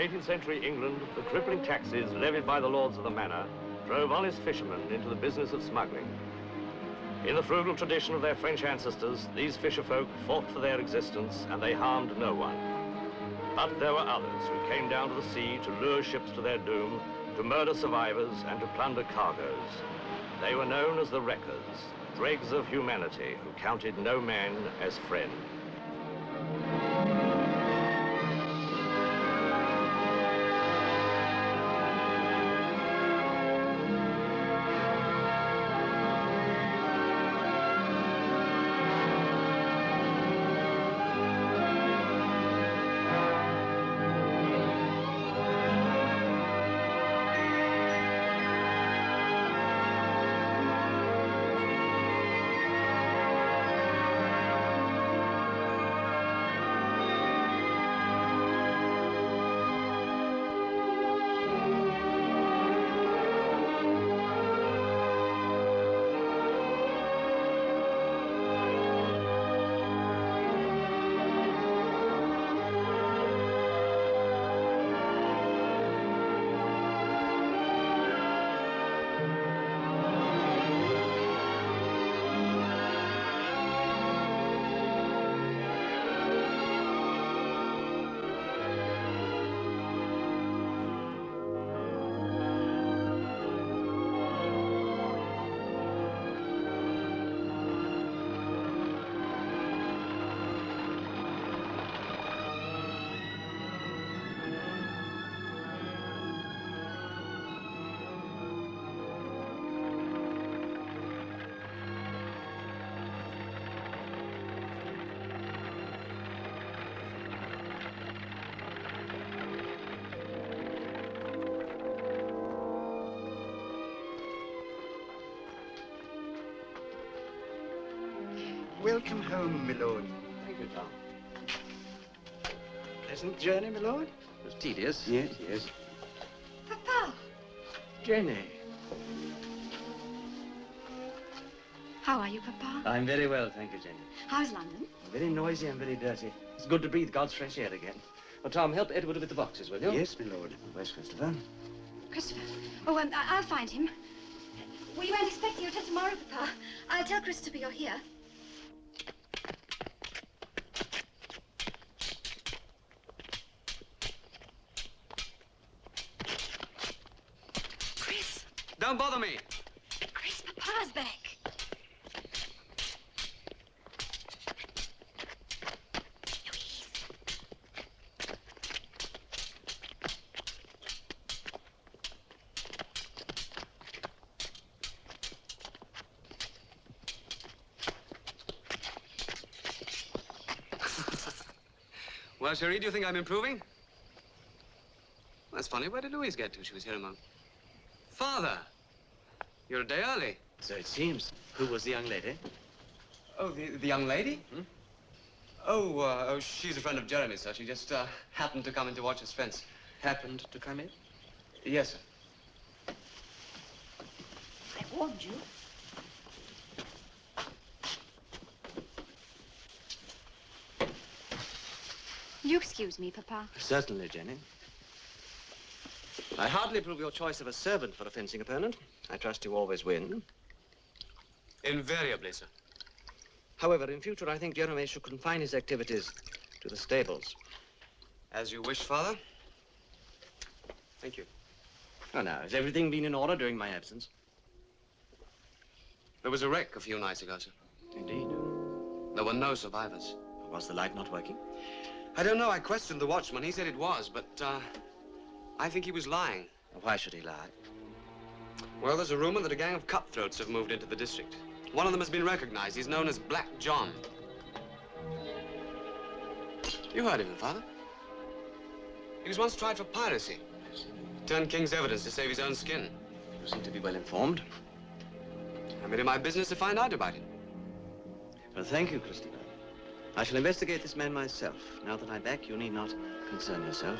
18th century England, the crippling taxes levied by the lords of the manor drove honest fishermen into the business of smuggling. In the frugal tradition of their French ancestors, these fisherfolk fought for their existence and they harmed no one. But there were others who came down to the sea to lure ships to their doom, to murder survivors and to plunder cargoes. They were known as the wreckers, dregs of humanity who counted no man as friend. Welcome home, my lord. Thank you, Tom. Pleasant journey, my lord? It was tedious. Yes, yes. Papa! Jenny. How are you, Papa? I'm very well, thank you, Jenny. How's London? Very noisy and very dirty. It's good to breathe God's fresh air again. Well, Tom, help Edward with the boxes, will you? Yes, my lord. Where's Christopher? Christopher? Oh, I'll find him. We weren't expecting you till tomorrow, Papa. I'll tell Christopher you're here. Chris! Don't bother me! Chris, Papa's back. Louise. Well, Cherie, do you think I'm improving? That's funny. Where did Louise get to? She was here a month. Father! You're a day early. So it seems. Who was the young lady? Oh, the young lady? Hmm? Oh, she's a friend of Jeremy's, sir. She just happened to come in to watch his fence. Happened to come in? Yes, sir. I warned you. Will you excuse me, Papa? Certainly, Jenny. I hardly approve your choice of a servant for a fencing opponent. I trust you always win. Invariably, sir. However, in future, I think Jeremy should confine his activities to the stables. As you wish, Father. Thank you. Oh, now, has everything been in order during my absence? There was a wreck a few nights ago, sir. Indeed. There were no survivors. Was the light not working? I don't know. I questioned the watchman. He said it was, but I think he was lying. Why should he lie? Well, there's a rumor that a gang of cutthroats have moved into the district. One of them has been recognized. He's known as Black John. You heard of him, Father? He was once tried for piracy. Turned king's evidence to save his own skin. You seem to be well informed. I made it my business to find out about him. Well, thank you, Christopher. I shall investigate this man myself. Now that I'm back, you need not concern yourself.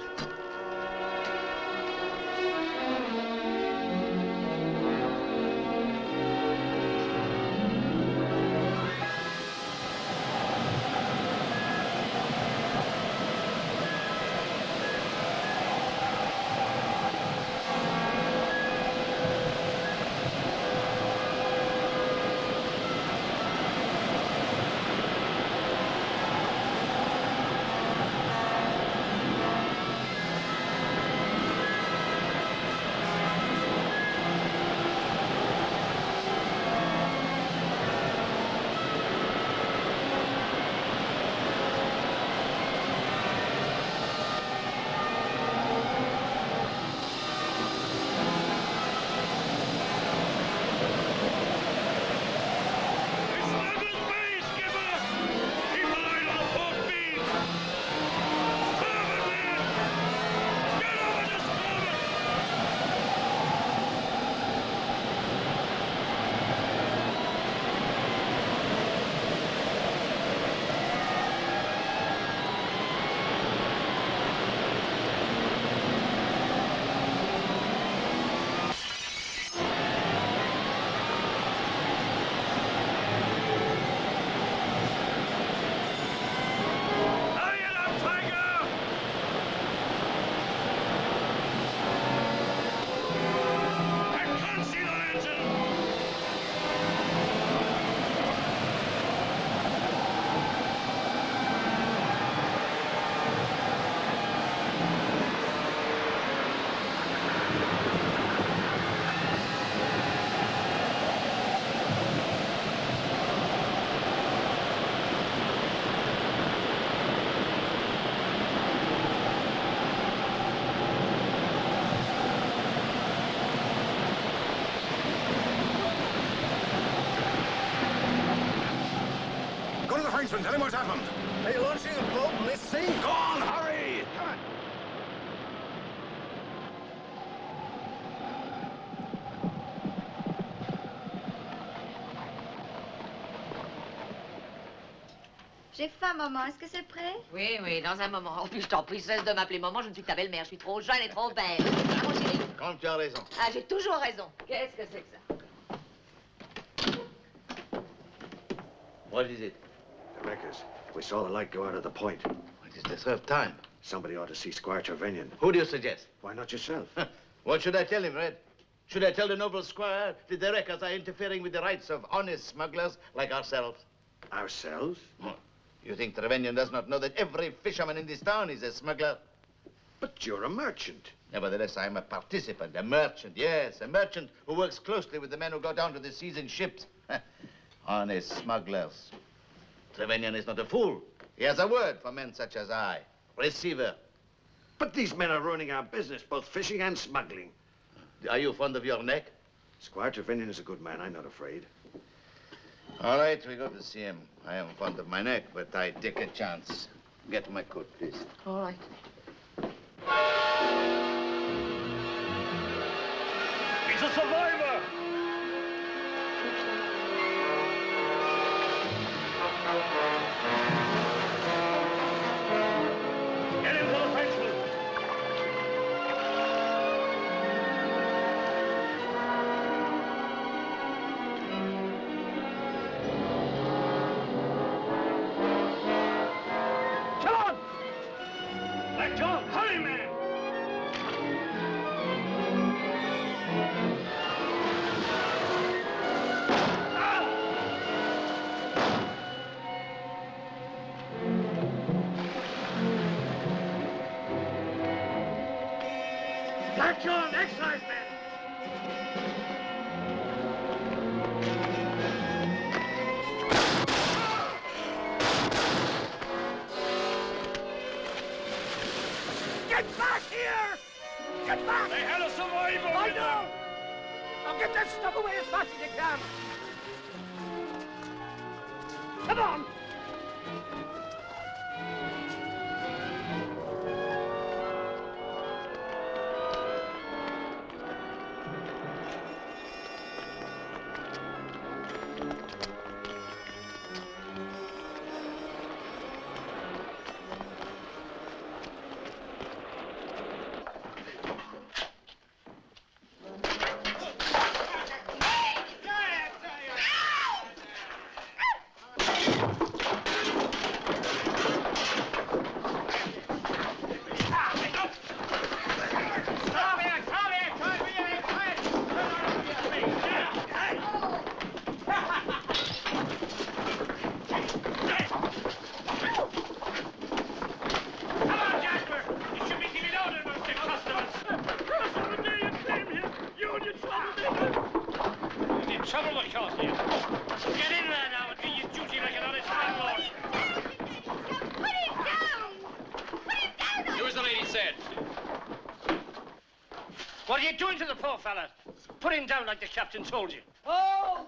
Higson, tell him what's happened. Are you launching a boat in this sea? Go on, hurry! Come on. J'ai faim, maman. Est-ce que c'est prêt? Oui, oui, dans un moment. En plus, je t'en prie, cesse de m'appeler maman, je ne suis que ta belle-mère. Je suis trop jeune et trop belle. Ah, mon chéri. Quand tu as raison. Ah, j'ai toujours raison. Qu'est-ce que c'est que ça? What is it? The wreckers. We saw the light go out at the point. It is the third time. Somebody ought to see Squire Trevanion. Who do you suggest? Why not yourself? What should I tell him, Red? Should I tell the noble squire that the wreckers are interfering with the rights of honest smugglers like ourselves? Ourselves? You think Trevanion does not know that every fisherman in this town is a smuggler? But you're a merchant. Nevertheless, I am a participant, a merchant, yes, a merchant who works closely with the men who go down to the seas in ships. Honest smugglers. Trevanion is not a fool. He has a word for men such as I. Receiver. But these men are ruining our business, both fishing and smuggling. Are you fond of your neck? Squire Trevanion is a good man. I'm not afraid. All right, we go to see him. I am fond of my neck, but I take a chance. Get my coat, please. All right. He's a survivor! Get him to the Frenchman! Come on! Black John, hurry, man! Black John, excise man! Get back here! Get back! They had a survivor! I know! Now get that stuff away as fast as you can! Come on! Trouble what cost you. Get in there now and do your duty like an honest landlord. Put him down! Put him down! Do as the lady said. What are you doing to the poor fella? Put him down like the captain told you. Oh!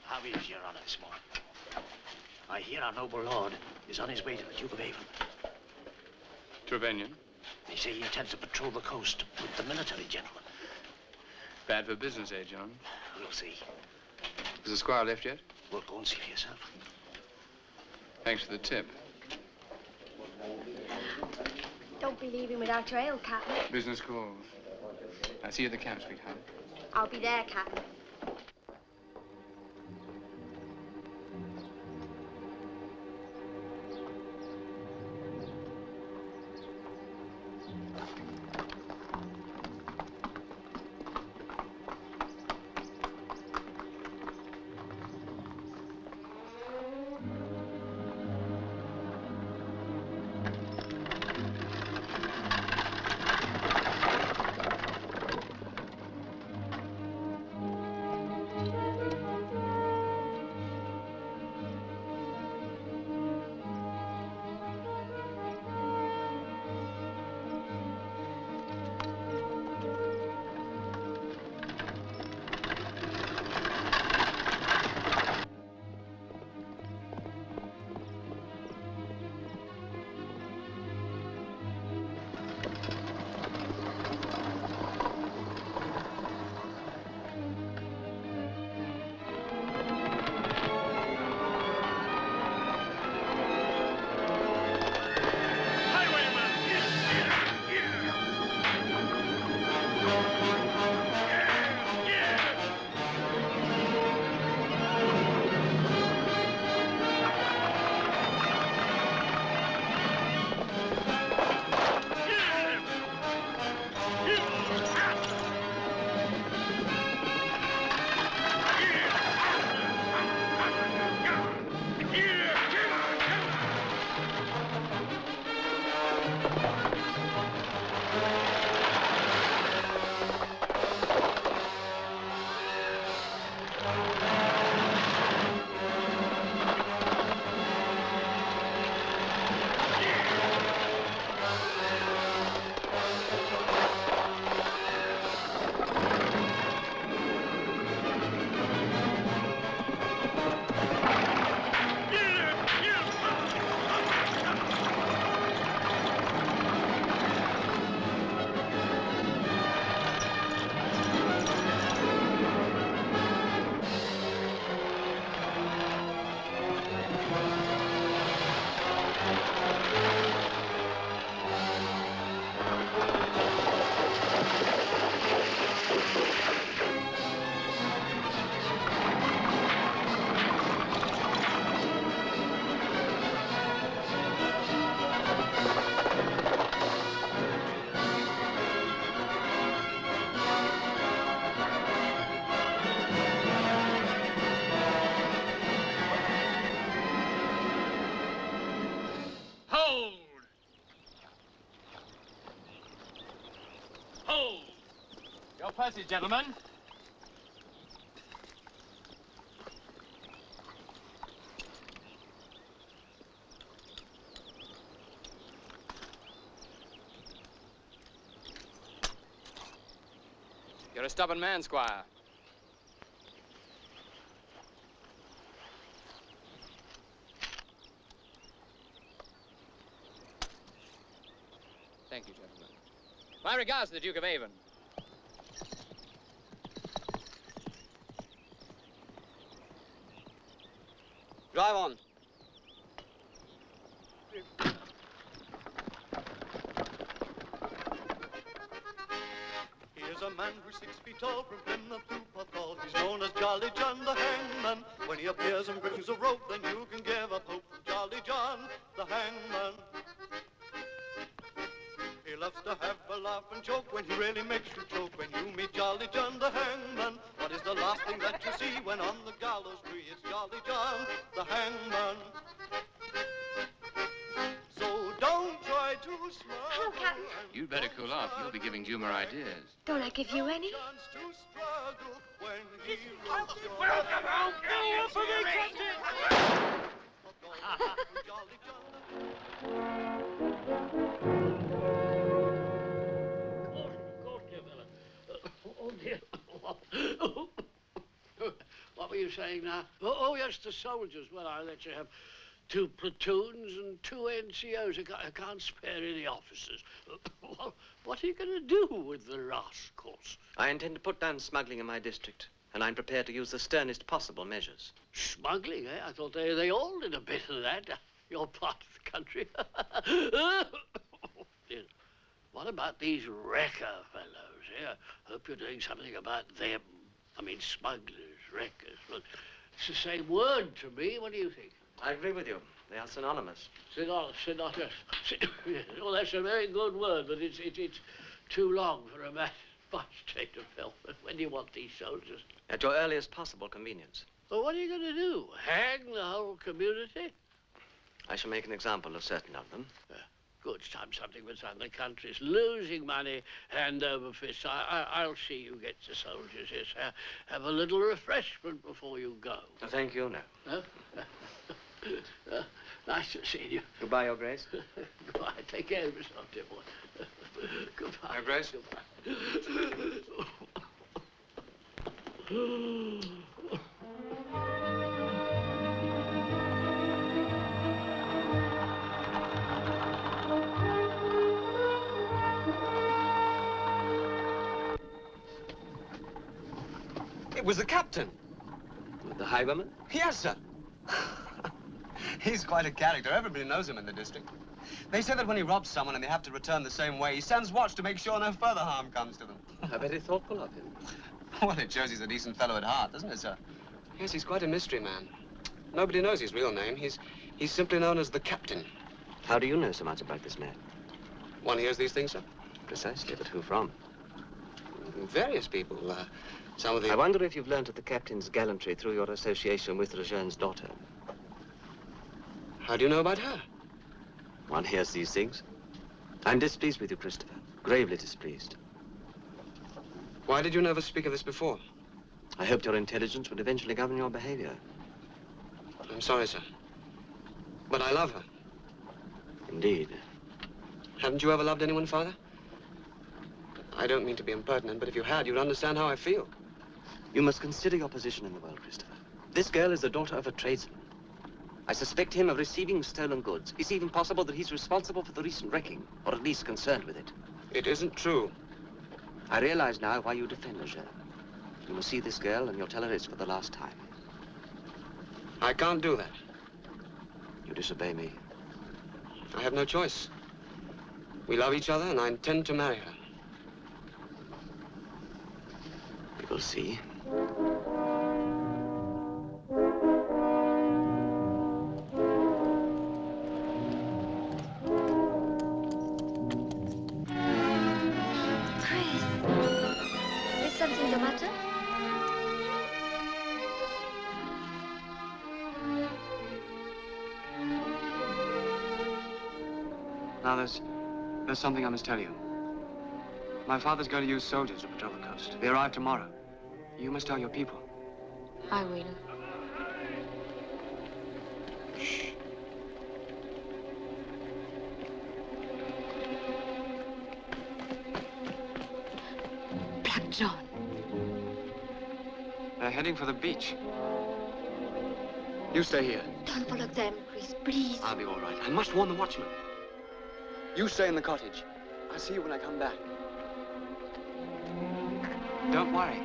How is your honor this morning? I hear our noble lord is on his way to the Duke of Avon. Trevanion? They say he intends to patrol the coast with the military gentlemen. Bad for business, eh, John? We'll see. Has the squire left yet? Well, go and see for yourself. Thanks for the tip. Don't be leaving without your ale, Captain. Business calls. I'll see you at the camp, sweetheart. I'll be there, Captain. glasses, gentlemen. You're a stubborn man, Squire. Thank you, gentlemen. My regards to the Duke of Avon. Drive on. Here's a man who's 6 feet tall from Plymouth to Porthcawl. He's known as Jolly John the Hangman. When he appears and brings a rope, then you can give up hope. Jolly John the Hangman. He loves to have a laugh and joke when he really makes you choke. When you meet Jolly John the Hangman, what is the last thing that you see when on the gallows tree? It's Jolly John the Hangman. So don't try to smile. Hello, Captain. You'd better cool off. You'll be giving Jumar ideas. Don't I give you any? Oh, dear. What were you saying now? Oh, yes, the soldiers. Well, I'll let you have 2 platoons and 2 NCOs. I can't spare any officers. Well, what are you going to do with the rascals? I intend to put down smuggling in my district, and I'm prepared to use the sternest possible measures. Smuggling, eh? I thought they all did a bit of that. Your part of the country. What about these wrecker fellows here? Hope you're doing something about them. I mean, smugglers, wreckers. Well, it's the same word to me. What do you think? I agree with you. They are synonymous. Synonymous. Well, that's a very good word, but it's too long for a man in my state of health. When do you want these soldiers? At your earliest possible convenience. Well, what are you going to do? Hang the whole community? I shall make an example of certain of them. Good. It's time something was done. The country's losing money hand over fist. I'll see you get the soldiers here, sir. Have a little refreshment before you go. Thank you, no. Huh? Nice to see you. Goodbye, Your Grace. Goodbye. Take care of yourself, dear boy. Goodbye. Your Grace. It was the captain. The highwayman? Yes, sir. He's quite a character. Everybody knows him in the district. They say that when he robs someone and they have to return the same way, he stands watch to make sure no further harm comes to them. How very thoughtful of him. Well, it shows he's a decent fellow at heart, doesn't it, sir? Yes, he's quite a mystery man. Nobody knows his real name. He's simply known as the captain. How do you know so much about this man? One hears these things, sir? Precisely, but who from? Various people. Some of the... I wonder if you've learned of the captain's gallantry through your association with Regern's daughter. How do you know about her? One hears these things. I'm displeased with you, Christopher. Gravely displeased. Why did you never speak of this before? I hoped your intelligence would eventually govern your behavior. I'm sorry, sir. But I love her. Indeed. Haven't you ever loved anyone, Father? I don't mean to be impertinent, but if you had, you'd understand how I feel. You must consider your position in the world, Christopher. This girl is the daughter of a tradesman. I suspect him of receiving stolen goods. It's even possible that he's responsible for the recent wrecking, or at least concerned with it. It isn't true. I realize now why you defend Lejeune. You must see this girl, and you'll tell her it's for the last time. I can't do that. You disobey me. I have no choice. We love each other, and I intend to marry her. We will see. Chris, is something the matter? Now, there's something I must tell you. My father's going to use soldiers to patrol the coast. They arrive tomorrow. You must tell your people. I will. Shh. Black John. They're heading for the beach. You stay here. Don't follow them, Chris, please. I'll be all right. I must warn the watchman. You stay in the cottage. I'll see you when I come back. Don't worry.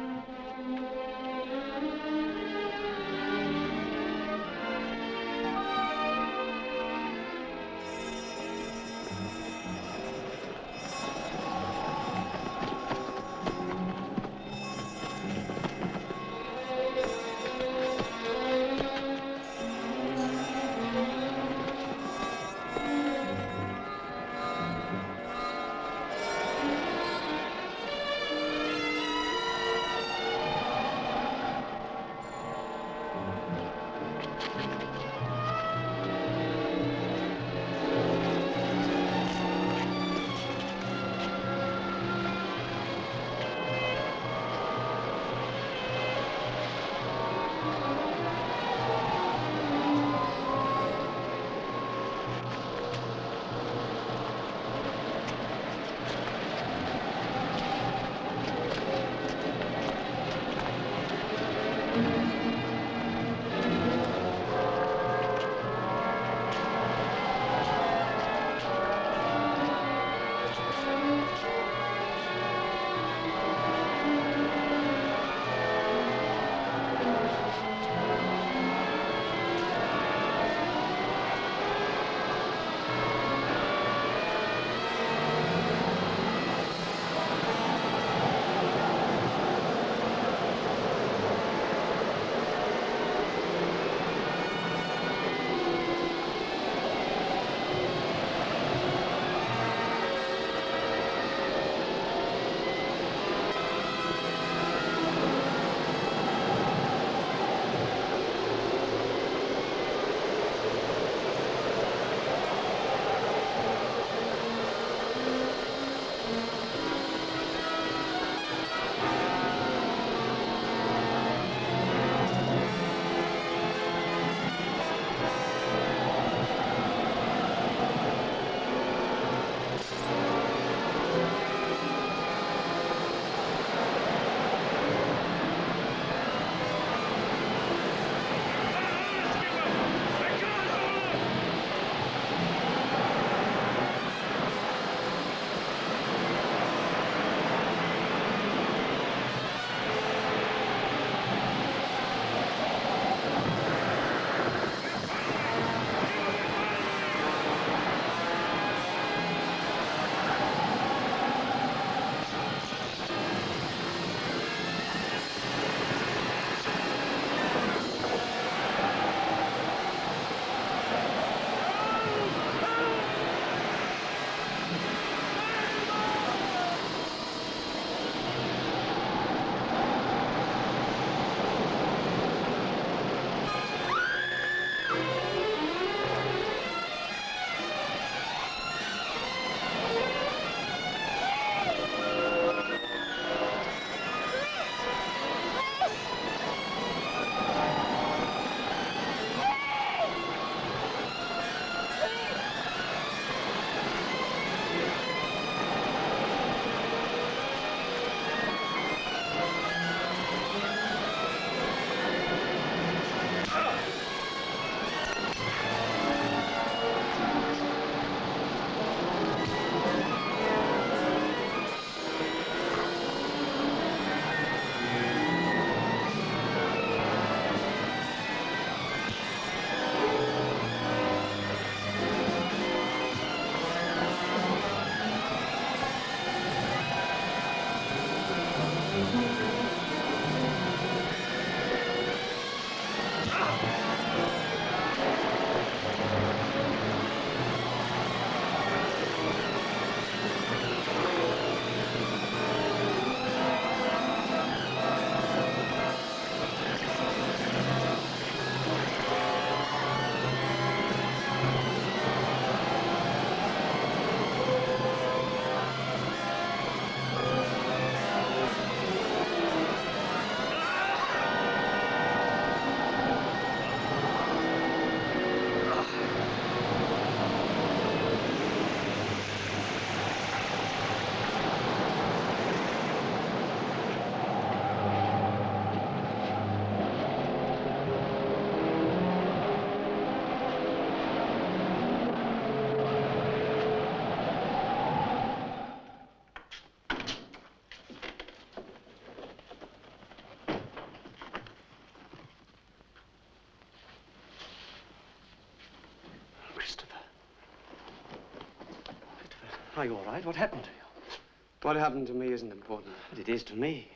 Are you all right? What happened to you? What happened to me isn't important. But it is to me.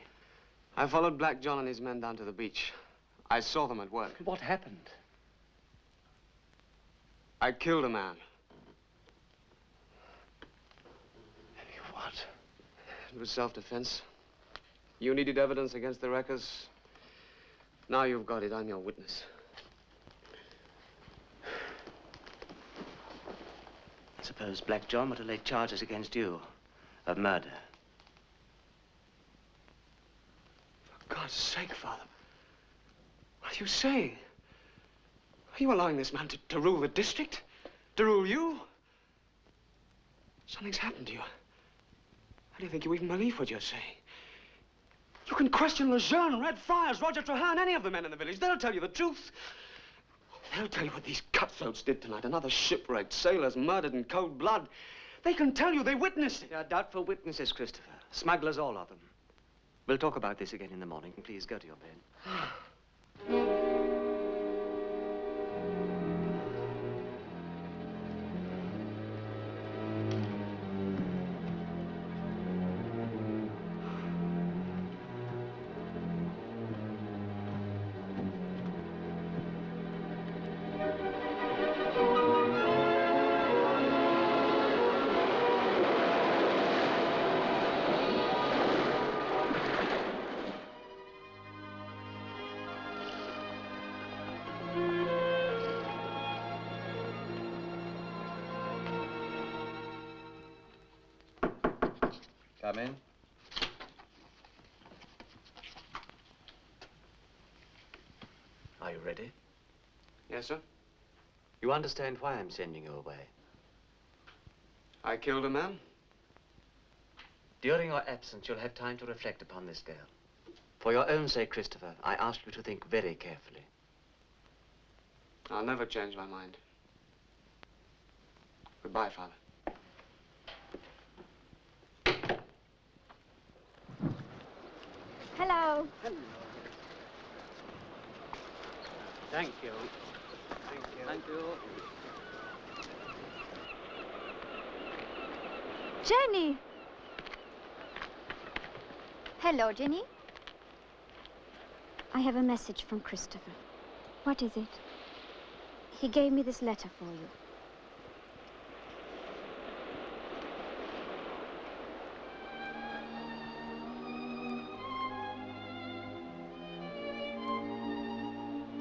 I followed Black John and his men down to the beach. I saw them at work. What happened? I killed a man. What? It was self-defense. You needed evidence against the wreckers. Now you've got it. I'm your witness. Suppose Black John were to lay charges against you of murder. For God's sake, Father. What are you saying? Are you allowing this man to rule the district? To rule you? Something's happened to you. I don't think you even believe what you're saying. You can question Lejeune, Red Friars, Roger Traherne, any of the men in the village. They'll tell you the truth. They'll tell you what these cutthroats did tonight. Another shipwrecked, sailors murdered in cold blood. They can tell you they witnessed it. They are doubtful witnesses, Christopher. Smugglers, all of them. We'll talk about this again in the morning. Please go to your bed. Come in. Are you ready? Yes, sir. You understand why I'm sending you away? I killed a man. During your absence, you'll have time to reflect upon this girl. For your own sake, Christopher, I ask you to think very carefully. I'll never change my mind. Goodbye, Father. Hello. Thank you. Thank you. Thank you. Jenny. Hello, Jenny. I have a message from Christopher. What is it? He gave me this letter for you.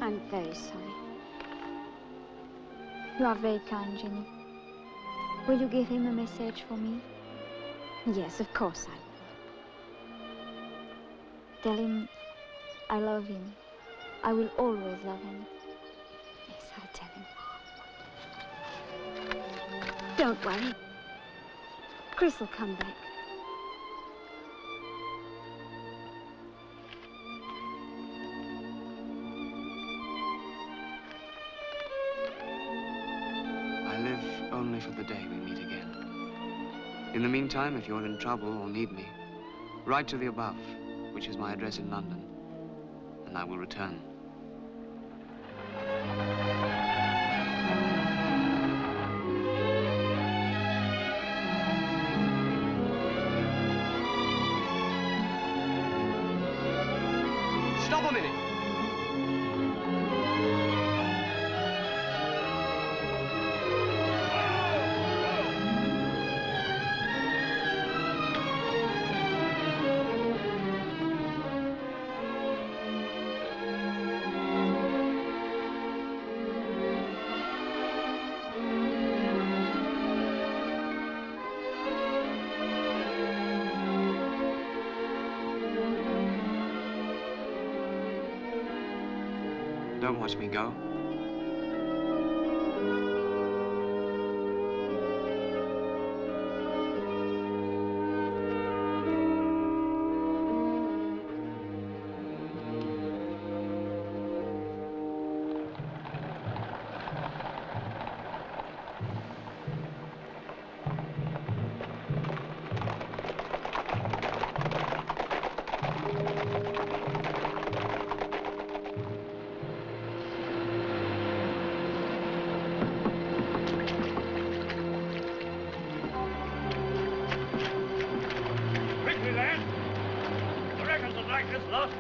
I'm very sorry. You are very kind, Jenny. Will you give him a message for me? Yes, of course I will. Tell him I love him. I will always love him. Yes, I'll tell him. Don't worry. Chris will come back. Only for the day we meet again. In the meantime, if you're in trouble or need me, write to the above, which is my address in London, and I will return. Stop a minute! Don't watch me go. this lot.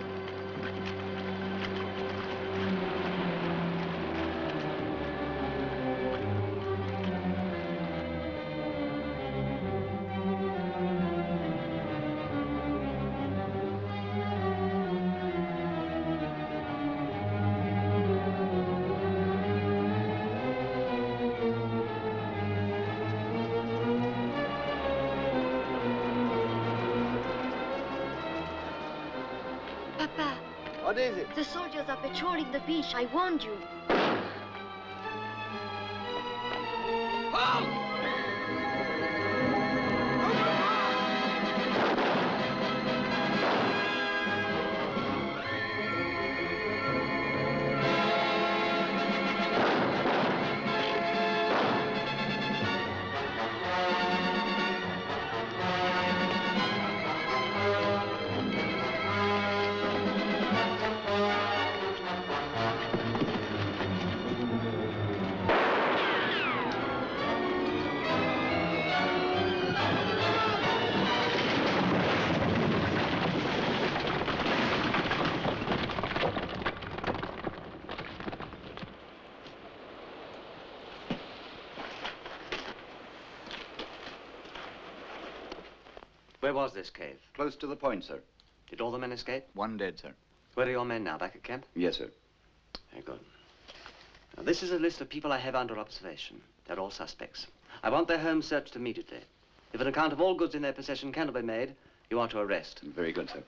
Papa, What is it? the soldiers are patrolling the beach. I warned you. Where was this cave? Close to the point, sir. Did all the men escape? One dead, sir. Where are your men now? Back at camp? Yes, sir. Very good. Now, this is a list of people I have under observation. They're all suspects. I want their homes searched immediately. If an account of all goods in their possession cannot be made, you are to arrest. Very good, sir.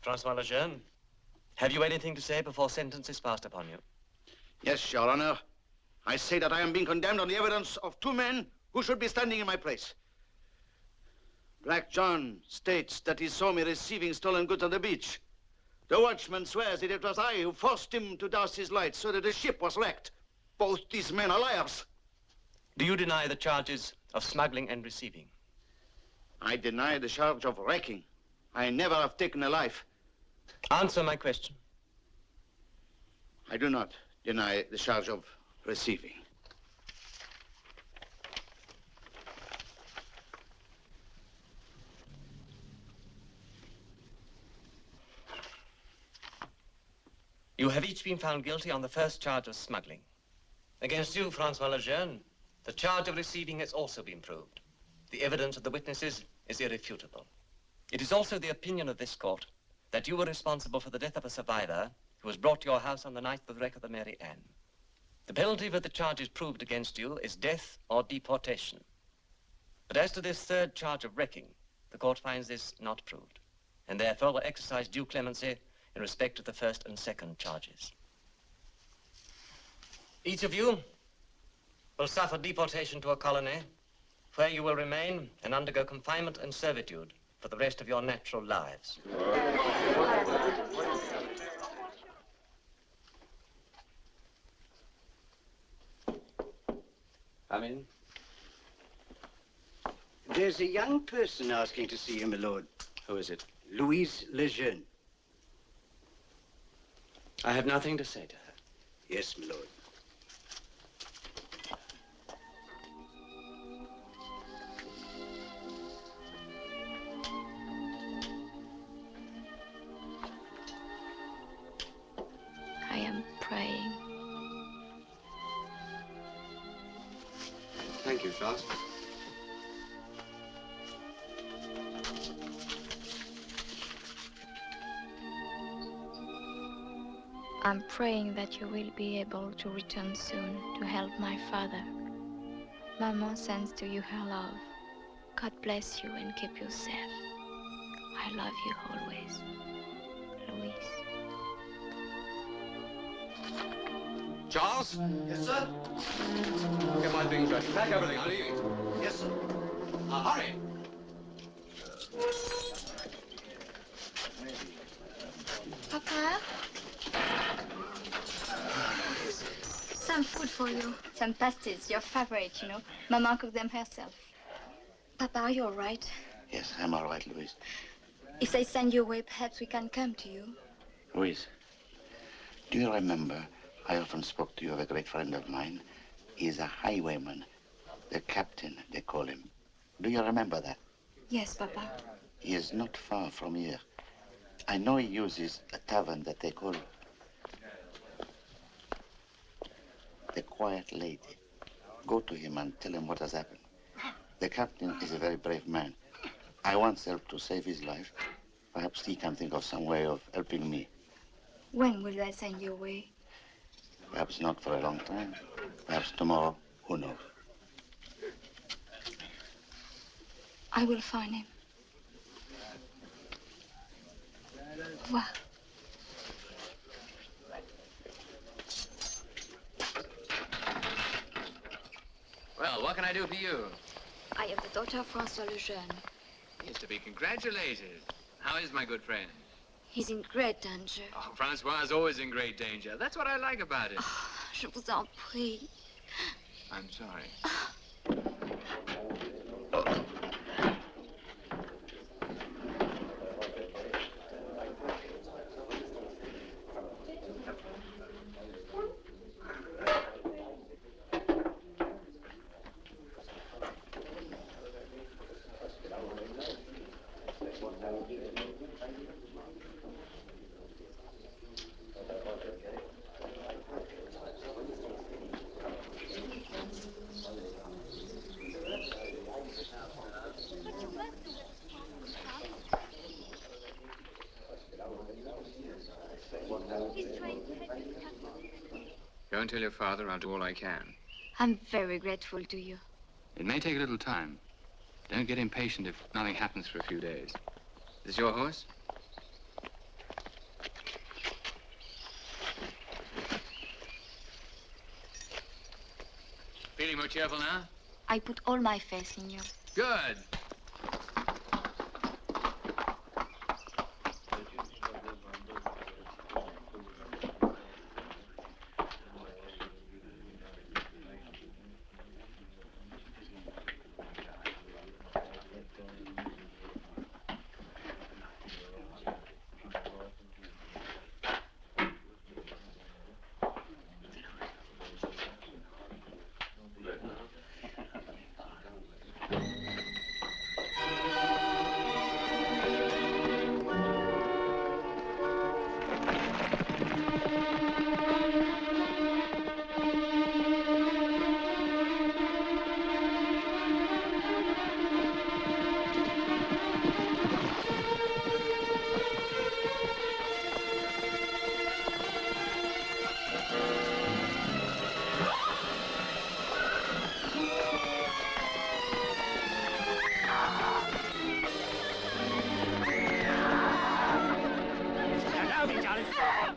Francois Lejeune, have you anything to say before sentence is passed upon you? Yes, Your Honor. I say that I am being condemned on the evidence of two men who should be standing in my place. Black John states that he saw me receiving stolen goods on the beach. The watchman swears that it was I who forced him to douse his lights so that the ship was wrecked. Both these men are liars. Do you deny the charges of smuggling and receiving? I deny the charge of wrecking. I never have taken a life. Answer my question. I do not deny the charge of receiving. You have each been found guilty on the first charge of smuggling. Against you, Francois Lejeune, the charge of receiving has also been proved. The evidence of the witnesses is irrefutable. It is also the opinion of this court that you were responsible for the death of a survivor who was brought to your house on the night of the wreck of the Mary Ann. The penalty for the charges proved against you is death or deportation. But as to this third charge of wrecking, the court finds this not proved, and therefore will exercise due clemency in respect to the first and second charges. Each of you will suffer deportation to a colony where you will remain and undergo confinement and servitude for the rest of your natural lives. Come in. There's a young person asking to see you, my lord. Who is it? Louise Lejeune. I have nothing to say to her. Yes, my lord. I am praying. Thank you, Charles. I'm praying that you will be able to return soon to help my father. Maman sends to you her love. God bless you and keep you safe. I love you always. Louise. Charles? Yes, sir? Get my things ready. Pack everything. I'll leave it. Yes, sir. Hurry. Papa? Ça some food for you. Some pasties, your favorite, you know. Mama cooked them herself. Papa, are you all right? Yes, I'm all right, Louise. If they send you away, perhaps we can come to you. Louise, do you remember I often spoke to you of a great friend of mine? He's a highwayman. The captain, they call him. Do you remember that? Yes, Papa. He is not far from here. I know he uses a tavern that they call the Quiet Lady. Go to him and tell him what has happened. The captain is a very brave man. I once helped to save his life. Perhaps he can think of some way of helping me. When will they send you away? Perhaps not for a long time. Perhaps tomorrow. Who knows? I will find him. Wow. Well, what can I do for you? I am the daughter of François Lejeune. He is to be congratulated. How is my good friend? He's in great danger. Oh, Francois is always in great danger. That's what I like about it. Oh, je vous en prie. I'm sorry. Go and tell your father I'll do all I can. I'm very grateful to you. It may take a little time. Don't get impatient if nothing happens for a few days. Is this your horse? Feeling more cheerful now? I put all my faith in you. Good.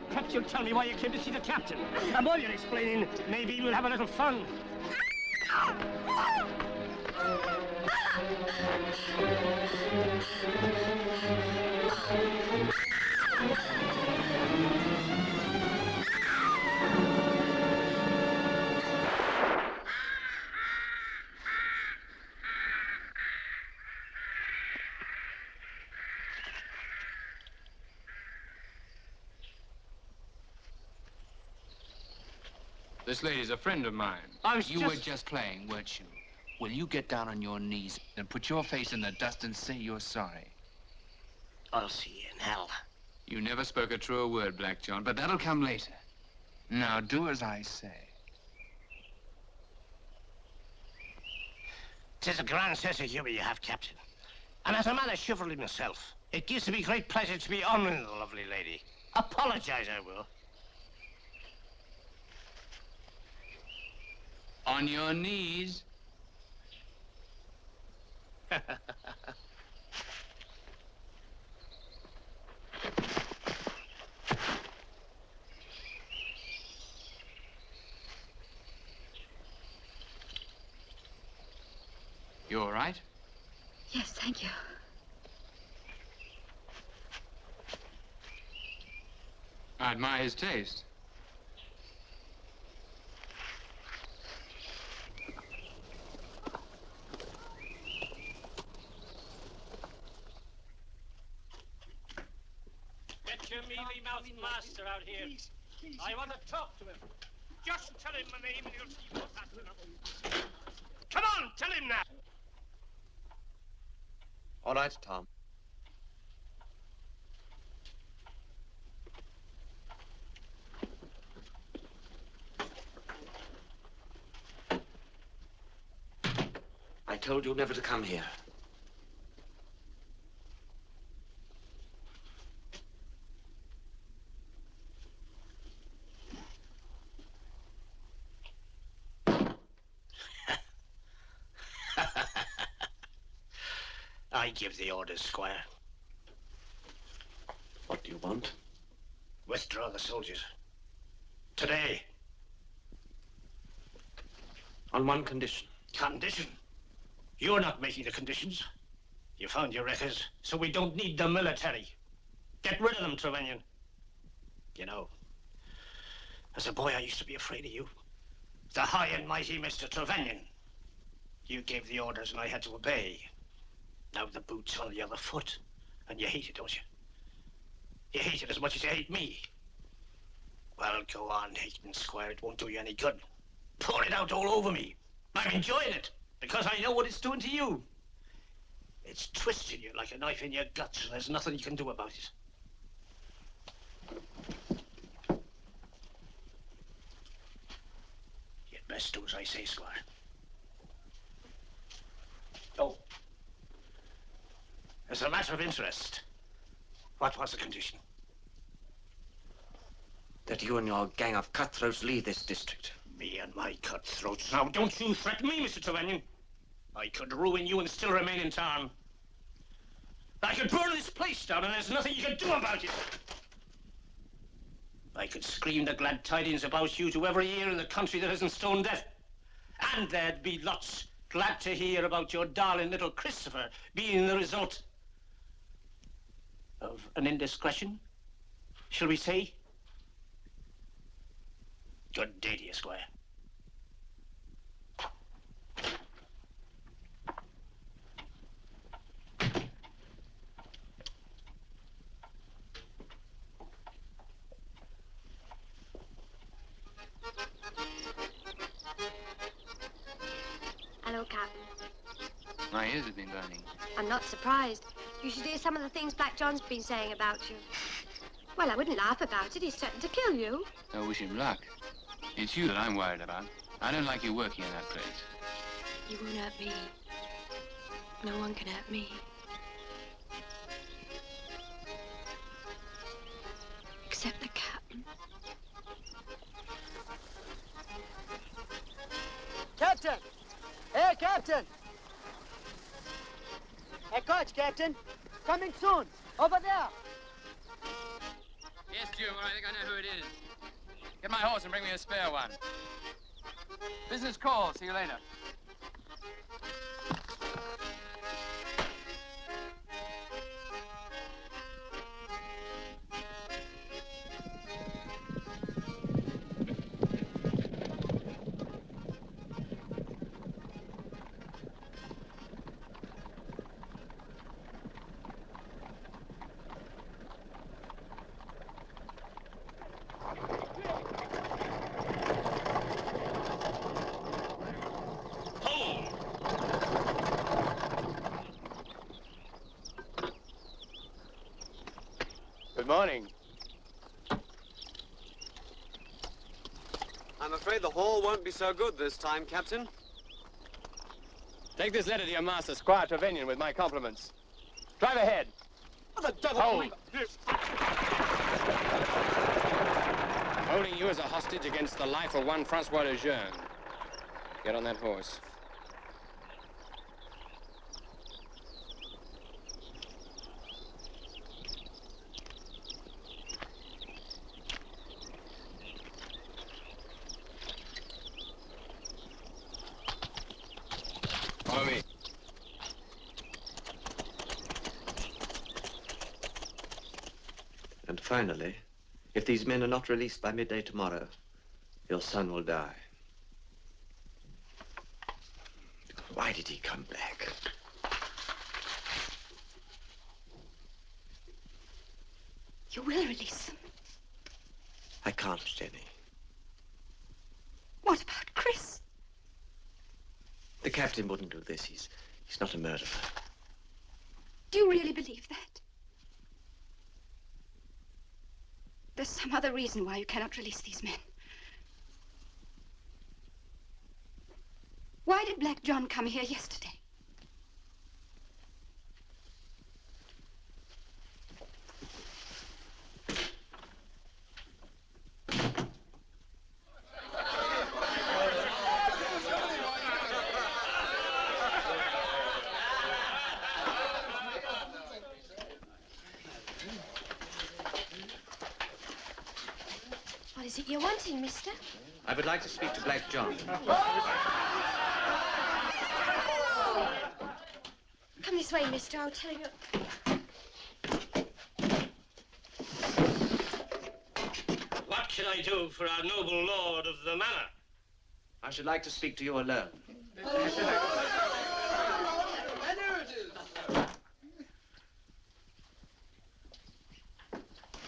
Perhaps you'll tell me why you came to see the captain. And while you're explaining, maybe we'll have a little fun. This lady's a friend of mine. You were just playing, weren't you? Will you get down on your knees and put your face in the dust and say you're sorry? I'll see you in hell. You never spoke a truer word, Black John, but that'll come later. Now do as I say. 'Tis a grand sense of humor you have, Captain. And as a man of chivalry myself, it gives me great pleasure to be honoring the lovely lady. Apologize, I will. On your knees. You all right? Yes, thank you. I admire his taste. fucking master out here. I want to talk to him. Just tell him my name and he'll see what's happening. Come on, tell him now. All right, Tom. I told you never to come here. I give the orders, Squire. What do you want? Withdraw the soldiers. Today. On one condition. Condition? You're not making the conditions. You found your records, so we don't need the military. Get rid of them, Trevanion. You know, as a boy, I used to be afraid of you. The high and mighty Mr. Trevanion. You gave the orders and I had to obey. Now the boot's on the other foot, and you hate it, don't you? You hate it as much as you hate me. Well, go on hating, Squire. It won't do you any good. Pour it out all over me. I'm enjoying it, because I know what it's doing to you. It's twisting you like a knife in your guts, and there's nothing you can do about it. You'd best do as I say, Squire. Oh. As a matter of interest, what was the condition? That you and your gang of cutthroats leave this district. Me and my cutthroats. Now, don't you threaten me, Mr. Trevanion. I could ruin you and still remain in town. I could burn this place down and there's nothing you can do about it. I could scream the glad tidings about you to every ear in the country that isn't stone deaf. And there'd be lots glad to hear about your darling little Christopher being the result of an indiscretion, shall we say? Good day to you, Squire. Hello, Captain. My ears have been burning. I'm not surprised. You should hear some of the things Black John's been saying about you. Well, I wouldn't laugh about it. He's threatened to kill you. I wish him luck. It's you that I'm worried about. I don't like you working in that place. You won't hurt me. No one can hurt me. Except the captain. Captain! Hey, Captain! Hey, coach, Captain. Coming soon. Over there. Yes, Jim, I think I know who it is. Get my horse and bring me a spare one. Business call. See you later. Good morning. I'm afraid the haul won't be so good this time, Captain. Take this letter to your master, Squire Trevanion, with my compliments. Drive ahead. What the devil? Hold. Holding you as a hostage against the life of one Francois de Jeune. Get on that horse. Follow me. And finally, if these men are not released by midday tomorrow, your son will die. Why did he come back? You will release them. I can't, Jenny. What about Chris? The captain wouldn't do this. He's not a murderer. Do you really believe that? There's some other reason why you cannot release these men. Why did Black John come here yesterday? What is it you're wanting, mister? I would like to speak to Black John. Come this way, mister. I'll tell you. What can I do for our noble lord of the manor? I should like to speak to you alone.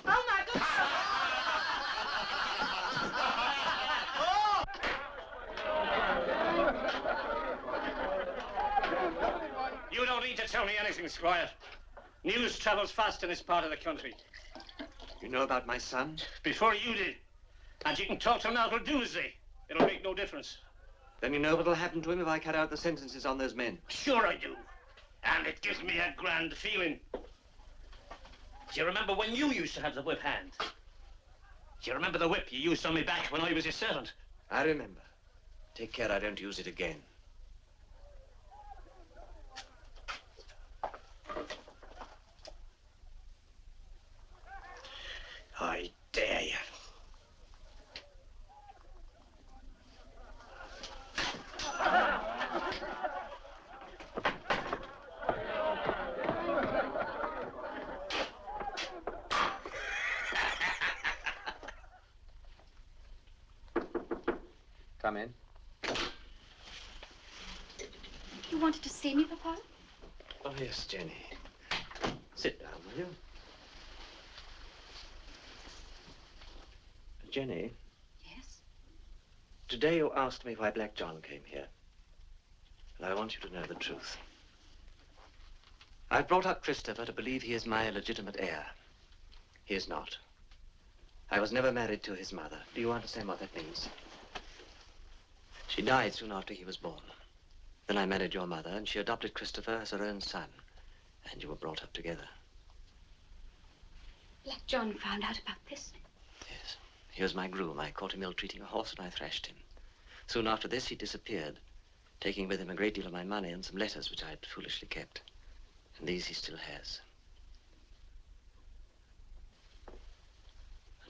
Oh, my God! You don't need to tell me anything, Squire. News travels fast in this part of the country. You know about my son? Before you did. And you can talk to him now till doomsday. It'll make no difference. Then you know what'll happen to him if I carry out the sentences on those men. Sure I do. And it gives me a grand feeling. Do you remember when you used to have the whip hand? Do you remember the whip you used on me back when I was your servant? I remember. Take care I don't use it again. I dare you. Come in. You wanted to see me, Papa? Oh, yes, Jenny. Sit down, will you? Jenny? Yes? Today you asked me why Black John came here. And I want you to know the truth. I've brought up Christopher to believe he is my legitimate heir. He is not. I was never married to his mother. Do you understand what that means? She died soon after he was born. Then I married your mother, and she adopted Christopher as her own son. And you were brought up together. Black John found out about this? Yes. He was my groom. I caught him ill-treating a horse, and I thrashed him. Soon after this, he disappeared, taking with him a great deal of my money and some letters which I had foolishly kept. And these he still has.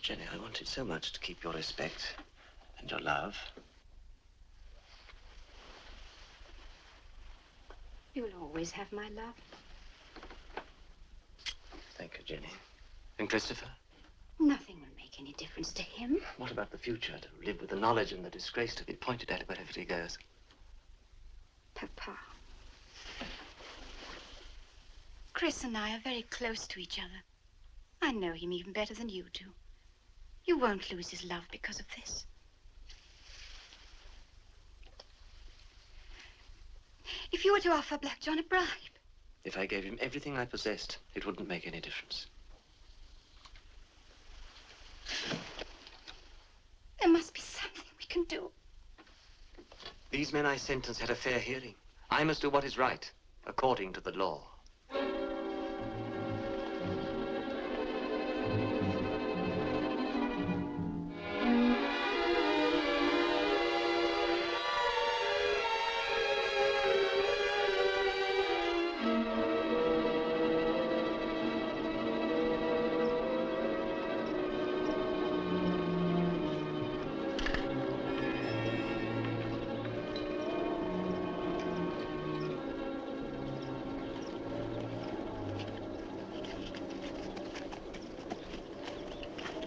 Jenny, I wanted so much to keep your respect and your love. You'll always have my love. Thank you, Jenny. And Christopher? Nothing will make any difference to him. What about the future? To live with the knowledge and the disgrace to be pointed at wherever he goes. Papa. Chris and I are very close to each other. I know him even better than you do. You won't lose his love because of this. If you were to offer Black John a bribe. If I gave him everything I possessed, it wouldn't make any difference. There must be something we can do. These men I sentenced had a fair hearing. I must do what is right, according to the law.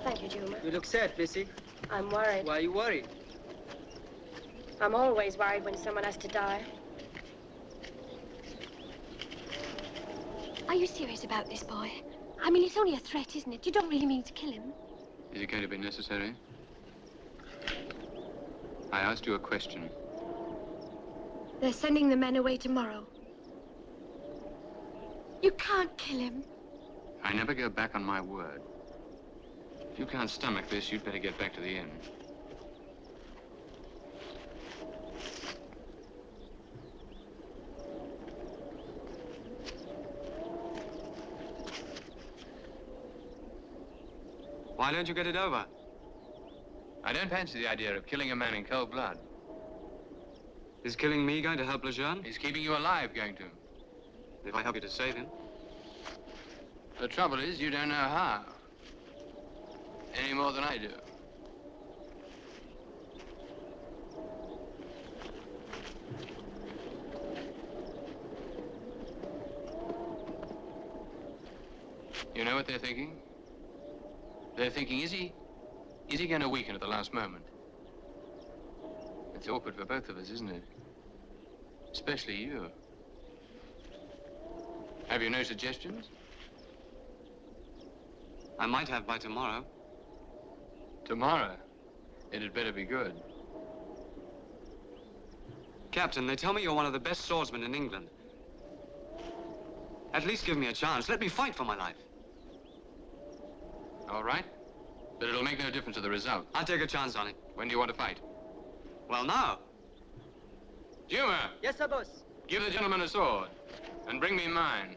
Thank you, Juma. You look sad, Missy. I'm worried. Why are you worried? I'm always worried when someone has to die. Are you serious about this boy? I mean, it's only a threat, isn't it? You don't really mean to kill him. Is it going to be necessary? I asked you a question. They're sending the men away tomorrow. You can't kill him. I never go back on my word. If you can't stomach this, you'd better get back to the inn. Why don't you get it over? I don't fancy the idea of killing a man in cold blood. Is killing me going to help Lejeune? He's keeping you alive, going to. If I help you to save him. The trouble is, you don't know how. Any more than I do. You know what they're thinking? They're thinking, is he going to weaken at the last moment? It's awkward for both of us, isn't it? Especially you. Have you no suggestions? I might have by tomorrow. Tomorrow? It'd better be good. Captain, they tell me you're one of the best swordsmen in England. At least give me a chance. Let me fight for my life. All right. But it'll make no difference to the result. I'll take a chance on it. When do you want to fight? Well, now. Humor! Yes, sir, boss. Give the gentleman a sword. And bring me mine.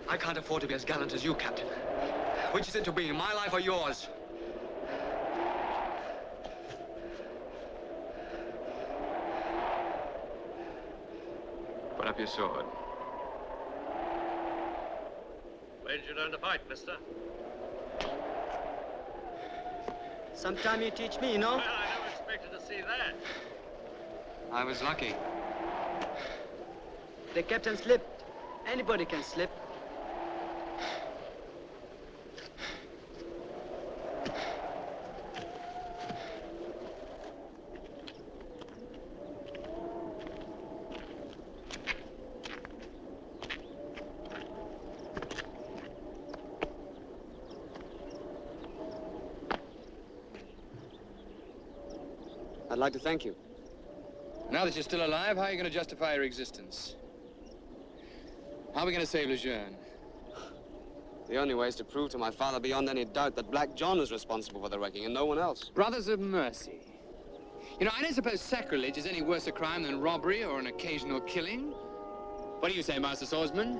I can't afford to be as gallant as you, Captain. Which is it to be, my life or yours? Put up your sword. When did you learn to fight, mister? Sometime you teach me, you know? Well, I never expected to see that. I was lucky. The captain slipped. Anybody can slip. I'd like to thank you. Now that you're still alive, how are you going to justify your existence? How are we going to save Lejeune? The only way is to prove to my father beyond any doubt that Black John was responsible for the wrecking and no one else. Brothers of mercy. You know, I don't suppose sacrilege is any worse a crime than robbery or an occasional killing. What do you say, Master Swordsman?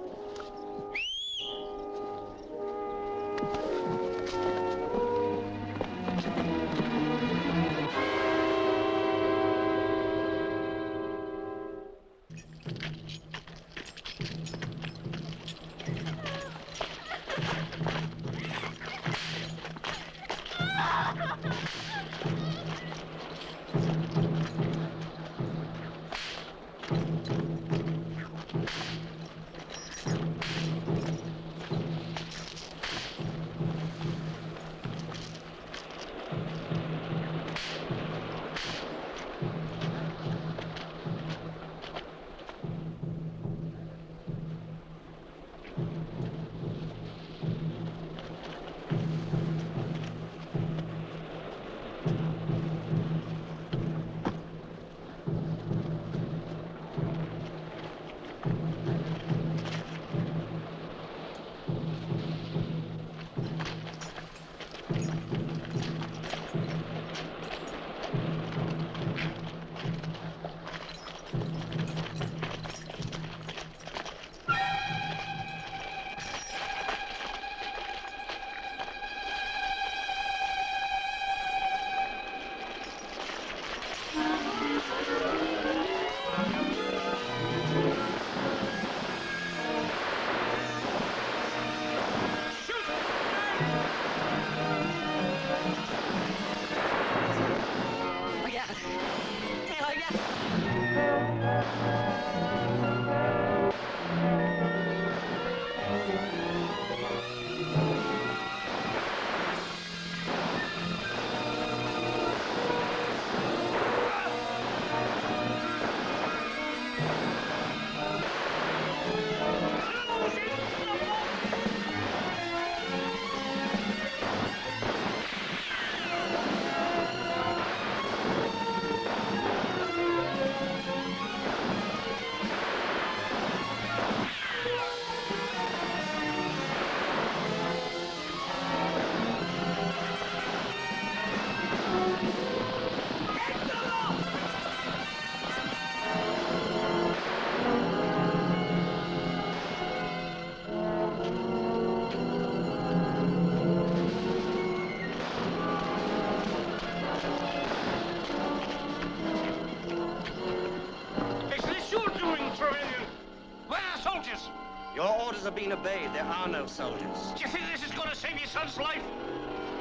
Your orders are being obeyed. There are no soldiers. Do you think this is going to save your son's life?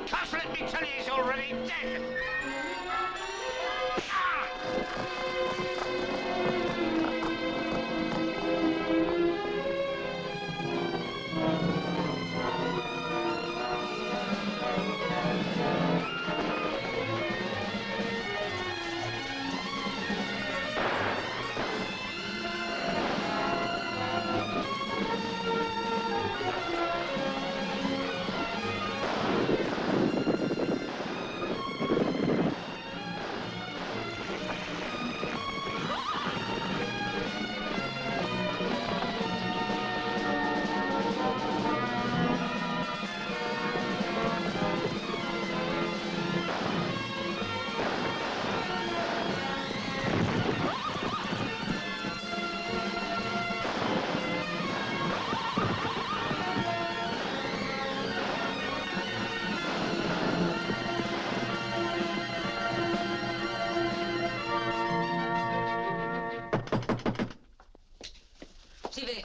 Just let me tell you he's already dead. J'y vais.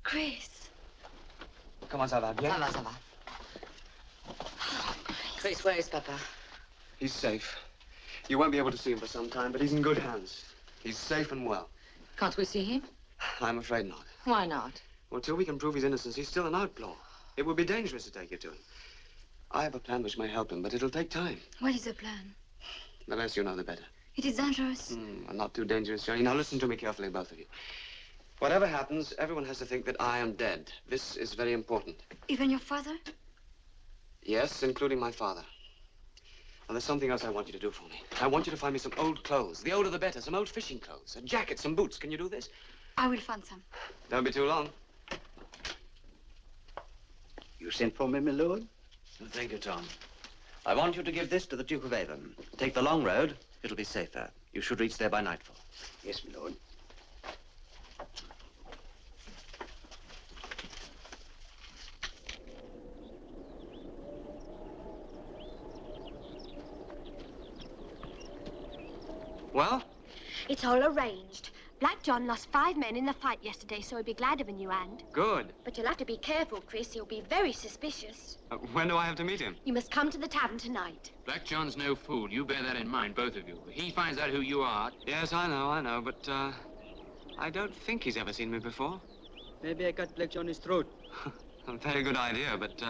Chris. Comment ça va? Bien? Ça va, ça va. Chris, where is Papa? He's safe. You won't be able to see him for some time, but he's in good hands. He's safe and well. Can't we see him? I'm afraid not. Why not? Well, till we can prove his innocence, he's still an outlaw. It would be dangerous to take you to him. I have a plan which may help him, but it'll take time. What is the plan? The less you know, the better. It is dangerous. Not too dangerous, Johnny. Now listen to me carefully, both of you. Whatever happens, everyone has to think that I am dead. This is very important. Even your father? Yes, including my father. Well, there's something else I want you to do for me. I want you to find me some old clothes. The older the better. Some old fishing clothes. A jacket, some boots. Can you do this? I will find some. Don't be too long. You sent for me, my lord? Thank you, Tom. I want you to give this to the Duke of Avon. Take the long road. It'll be safer. You should reach there by nightfall. Yes, my lord. Well? It's all arranged. Black John lost 5 men in the fight yesterday, so he'll be glad of a new hand. Good. But you'll have to be careful, Chris. He'll be very suspicious. When do I have to meet him? You must come to the tavern tonight. Black John's no fool. You bear that in mind, both of you. If he finds out who you are... Yes, I know, but, I don't think he's ever seen me before. Maybe I cut Black John his throat. A very good idea, but,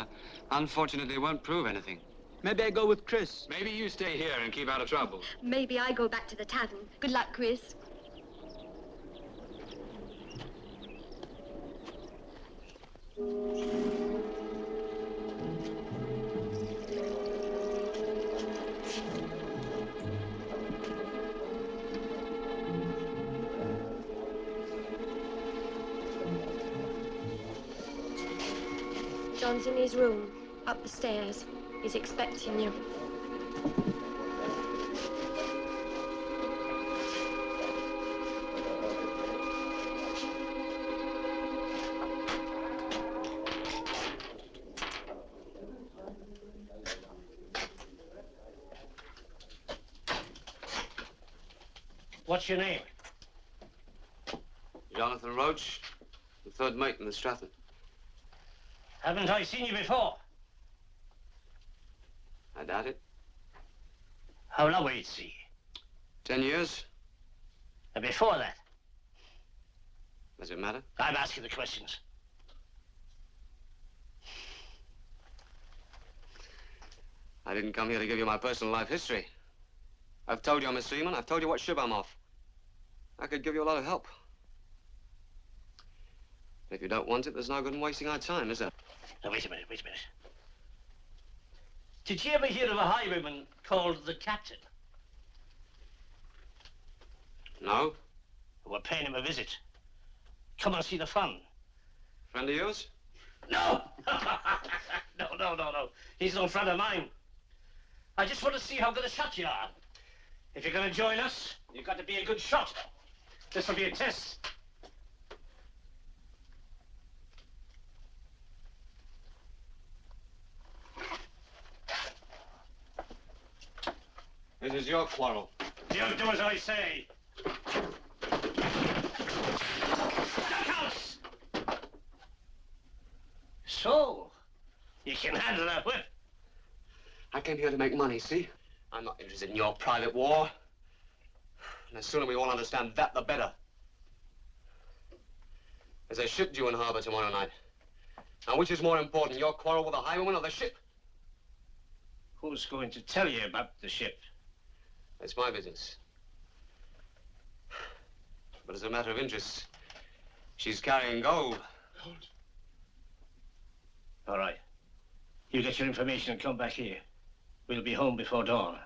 unfortunately, it won't prove anything. Maybe I go with Chris. Maybe you stay here and keep out of trouble. Maybe I go back to the tavern. Good luck, Chris. John's in his room, up the stairs. He's expecting you. What's your name? Jonathan Roach, the third mate in the Stratton. Haven't I seen you before? I doubt it. How long were you at sea? 10 years. And before that? Does it matter? I'm asking the questions. I didn't come here to give you my personal life history. I've told you I'm a seaman. I've told you what ship I'm off. I could give you a lot of help. If you don't want it, there's no good in wasting our time, is there? Now, wait a minute. Did you ever hear of a highwayman called the Captain? No. We're paying him a visit. Come and see the fun. Friend of yours? No! No. He's no friend of mine. I just want to see how good a shot you are. If you're going to join us, you've got to be a good shot. This will be a test. This is your quarrel. You do as I say. House! So, you can handle that whip. I came here to make money, see? I'm not interested in your private war. And the sooner we all understand that, the better. There's a ship due in harbor tomorrow night. Now, which is more important, your quarrel with the highwayman or the ship? Who's going to tell you about the ship? It's my business. But as a matter of interest, she's carrying gold. Gold? All right. You get your information and come back here. We'll be home before dawn.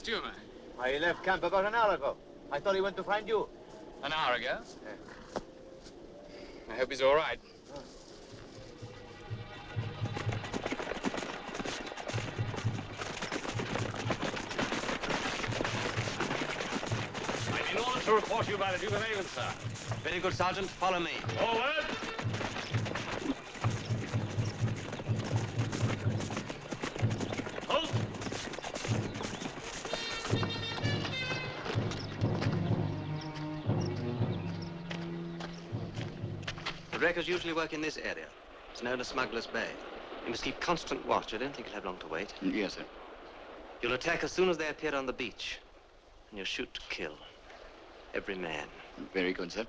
steward? Why, he left camp about an hour ago. I thought he went to find you. An hour ago? Yeah. I hope he's all right. I'm in order to report you by the Duke of Avon, sir. Very good, Sergeant. Follow me. Forward! Halt! The wreckers usually work in this area. It's known as Smugglers Bay. You must keep constant watch. I don't think you'll have long to wait. Yes, sir. You'll attack as soon as they appear on the beach. And you'll shoot to kill. Every man. Very good, sir.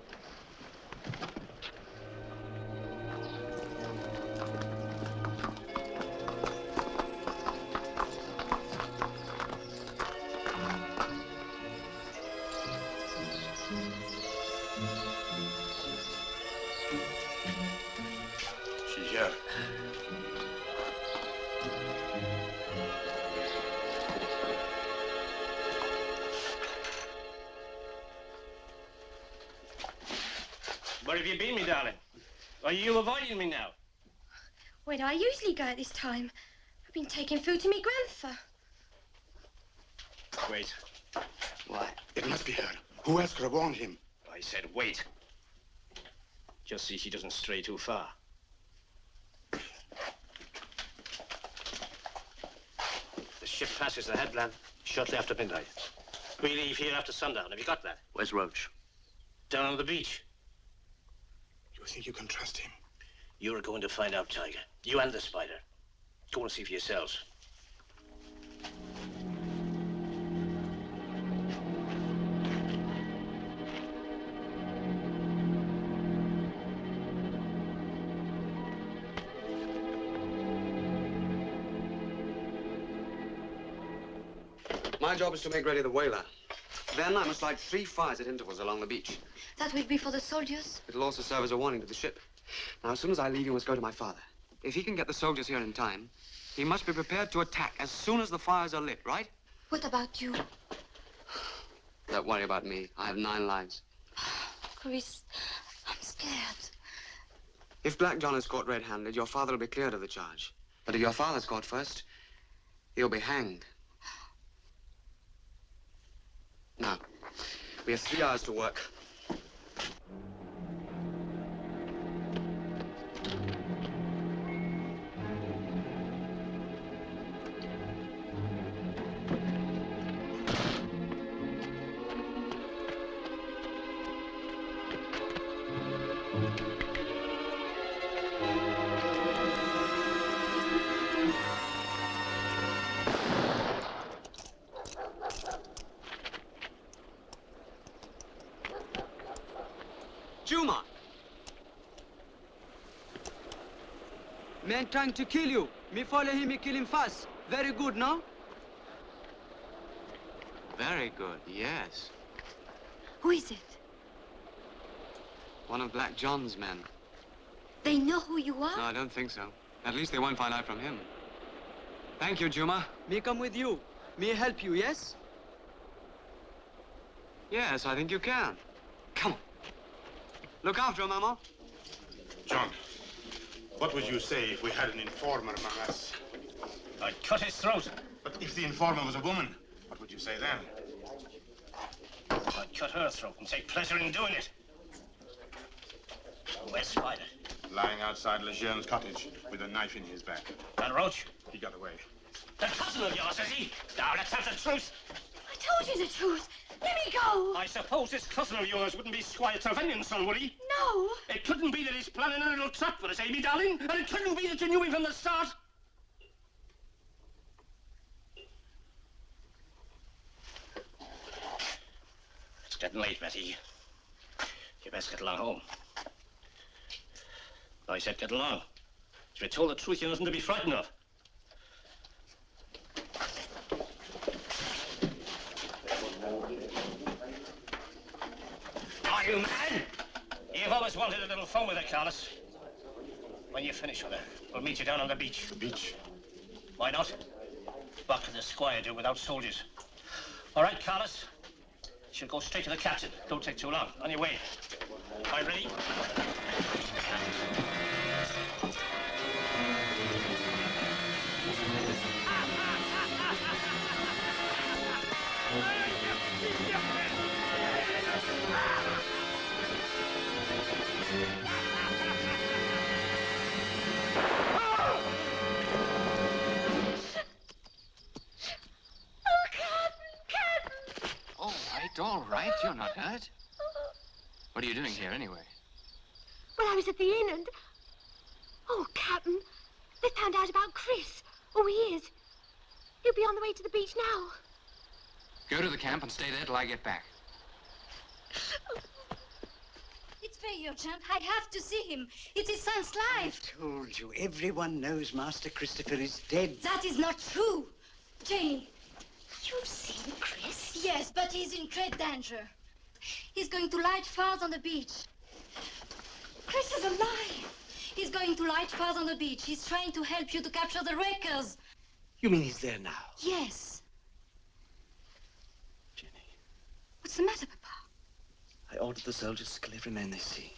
She's here. Where have you been, me darling? Are you avoiding me now? Where do I usually go at this time? I've been taking food to me grandfather. Wait. Why? It must be her. Who else could have warned him? I said wait. Just see she doesn't stray too far. The ship passes the headland shortly after midnight. We leave here after sundown. Have you got that? Where's Roach? Down on the beach. You think you can trust him? You're going to find out, Tiger. You and the spider. Go and see for yourselves. My job is to make ready the whaler. Then I must light 3 fires at intervals along the beach. That will be for the soldiers? It'll also serve as a warning to the ship. Now, as soon as I leave, you must go to my father. If he can get the soldiers here in time, he must be prepared to attack as soon as the fires are lit, right? What about you? Don't worry about me. I have 9 lives. Chris, I'm scared. If Black John is caught red-handed, your father will be cleared of the charge. But if your father's caught first, he'll be hanged. Now, we have 3 hours to work. Juma! Man trying to kill you. Me follow him, me kill him fast. Very good, no? Very good, yes. Who is it? One of Black John's men. They know who you are? No, I don't think so. At least they won't find out from him. Thank you, Juma. Me come with you. Me help you, yes? Yes, I think you can. Come on. Look after her, Mama. John, what would you say if we had an informer among us? I'd cut his throat. But if the informer was a woman, what would you say then? I'd cut her throat and take pleasure in doing it. Where's Spider? Lying outside Lejeune's cottage with a knife in his back. And Roach? He got away. The cousin of yours, is he? Now, let's have the truth. I told you the truth. Let me go. I suppose this cousin of yours wouldn't be Squire Trevanian's son, would he? No. It couldn't be that he's planning a little trap for us, eh, me darling? And it couldn't be that you knew him from the start. It's getting late, Betty. You best get along home. I said get along. If you're told the truth, you're nothing to be frightened of. Are you mad? You've always wanted a little fun with her, Carlos. When you finish with her, we'll meet you down on the beach. The beach? Why not? What could the squire do without soldiers? All right, Carlos. She'll go straight to the captain. Don't take too long. On your way. All right, ready? All right, you're not hurt. What are you doing here, anyway? Well, I was at the inn and... Oh, Captain, they found out about Chris. Oh, he is. He'll be on the way to the beach now. Go to the camp and stay there till I get back. It's fair, your champ. I have to see him. It's his son's life. I told you, everyone knows Master Christopher is dead. That is not true. Jane. You've seen Chris? Yes, but he's in great danger. He's going to light fires on the beach. Chris is alive. He's going to light fires on the beach. He's trying to help you to capture the wreckers. You mean he's there now? Yes. Jenny. What's the matter, Papa? I ordered the soldiers to kill every man they see.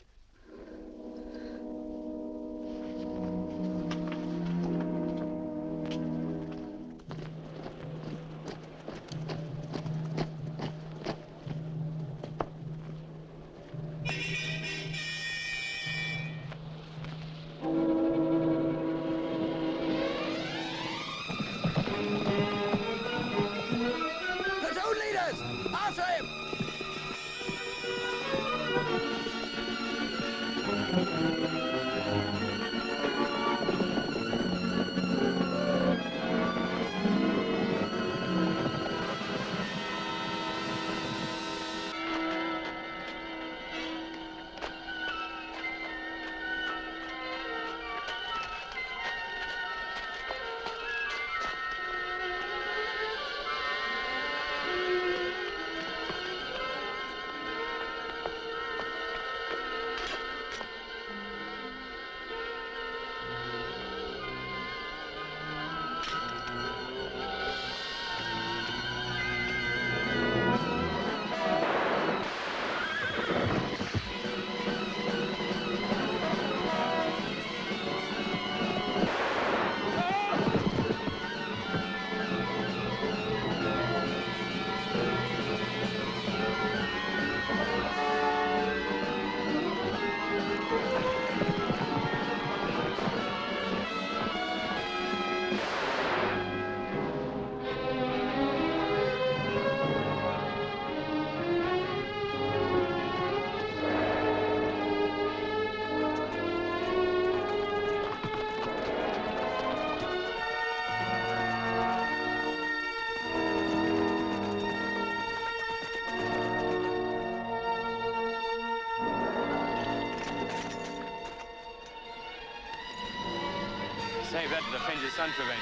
Save that to defend your son, Trevelyan.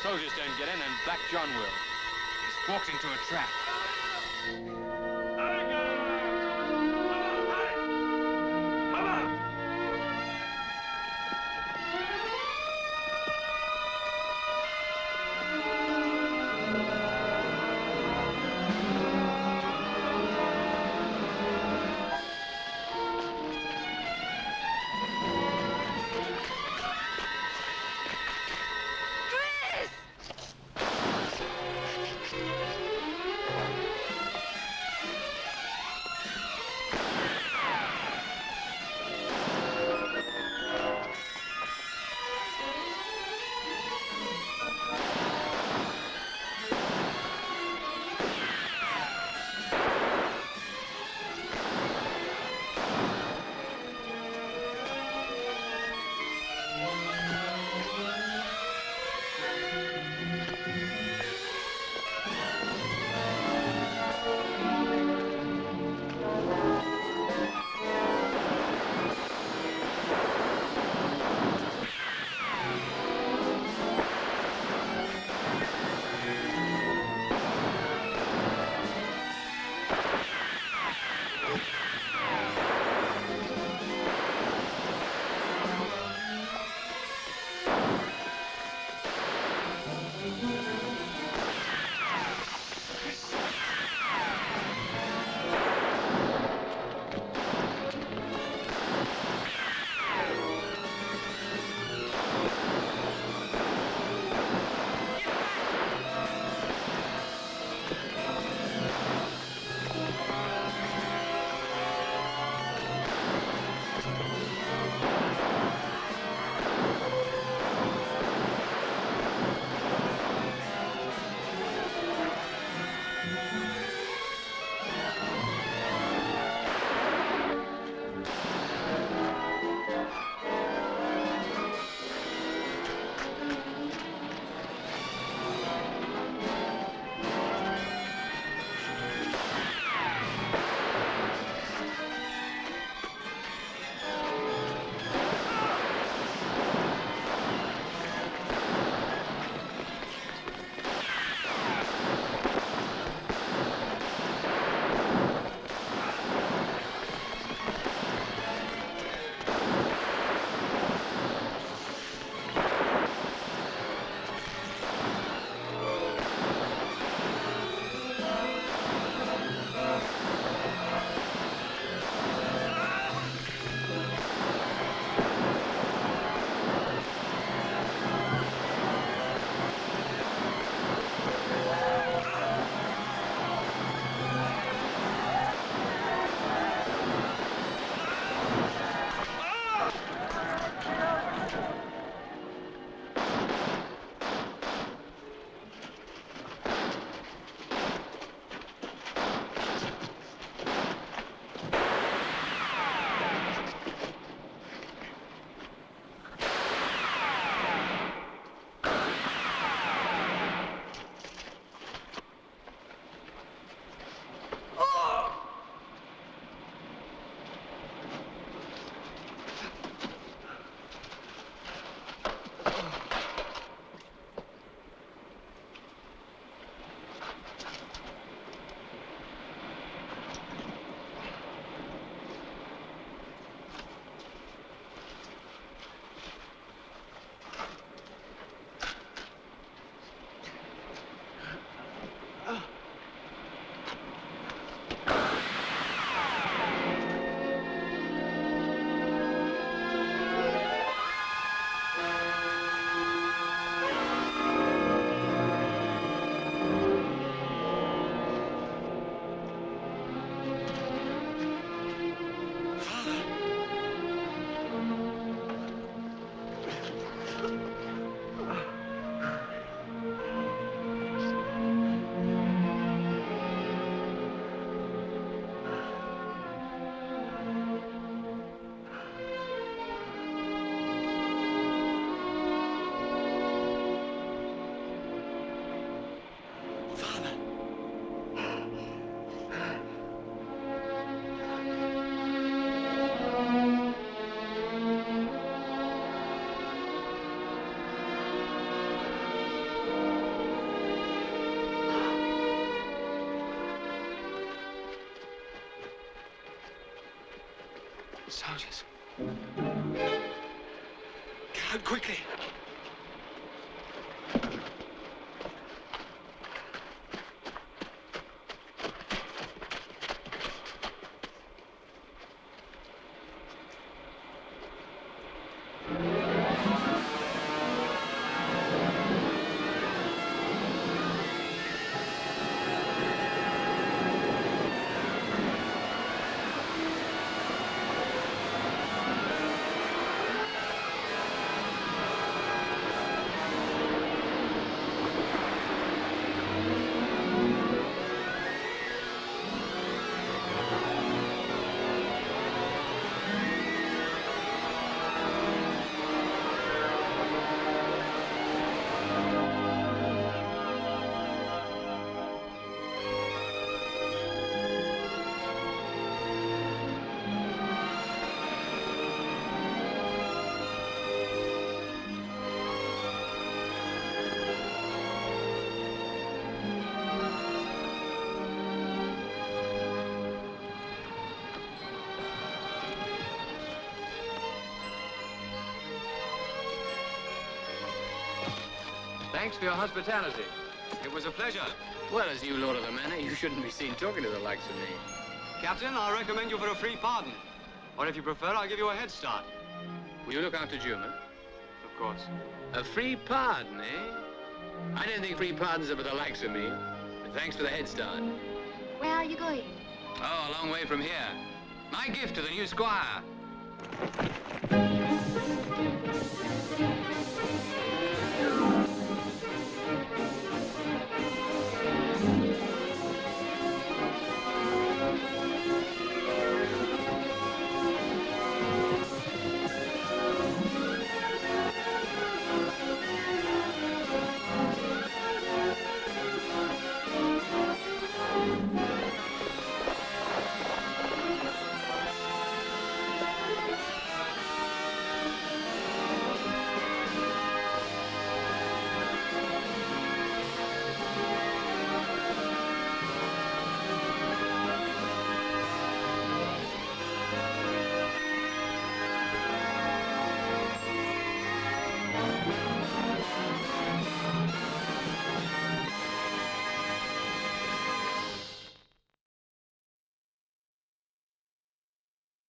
Soldiers don't get in, and Black John will. He's walked into a trap. Soldiers. Get out quickly. Thanks for your hospitality. It was a pleasure. Well, as you Lord of the Manor, you shouldn't be seen talking to the likes of me. Captain, I'll recommend you for a free pardon. Or if you prefer, I'll give you a head start. Will you look after Juma? Of course. A free pardon, eh? I don't think free pardons are for the likes of me. But thanks for the head start. Where are you going? Oh, a long way from here. My gift to the new squire.